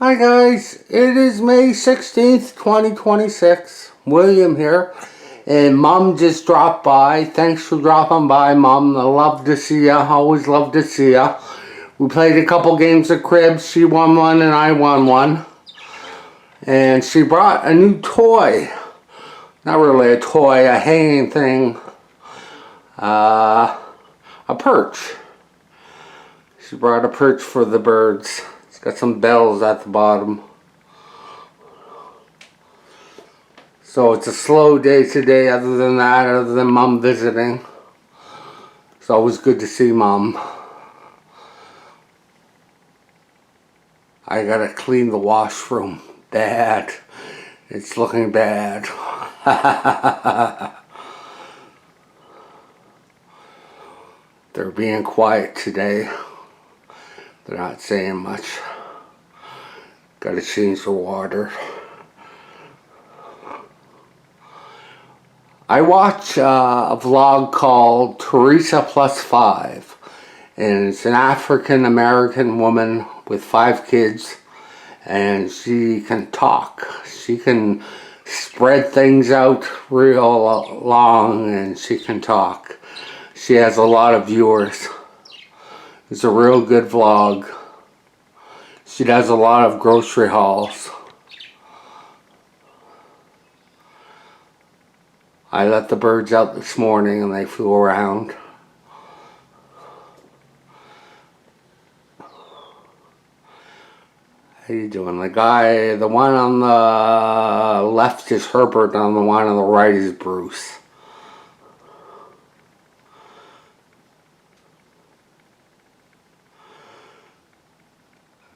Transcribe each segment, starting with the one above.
Hi guys, it is May 16th, 2026. William here. And Mom just dropped by. Thanks for dropping by, Mom. I love to see ya. Always love to see ya. We played a couple games of cribs. She won one and I won one. And she brought a new toy. Not really a toy, a hanging thing. A perch. She brought a perch for the birds. It's got some bells at the bottom. So it's a slow day today other than that, other than Mom visiting. It's always good to see Mom. I gotta clean the washroom. Bad. It's looking bad. They're being quiet today. They're not saying much. Gotta change the water. I watch a vlog called Teresa Plus 5. And it's an African American woman with 5 kids. And she can talk. She can spread things out real long and she can talk. She has a lot of viewers. It's a real good vlog. She does a lot of grocery hauls. I let the birds out this morning and they flew around. How you doing? The one on the left is Herbert, and the one on the right is Bruce.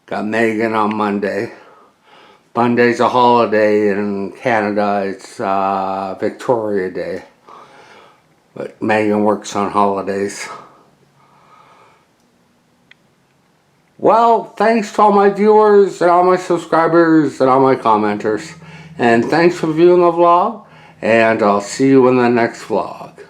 Got Megan on Monday. Monday's a holiday in Canada. It's Victoria Day. But Megan works on holidays. Well, thanks to all my viewers and all my subscribers and all my commenters. And thanks for viewing the vlog. And I'll see you in the next vlog.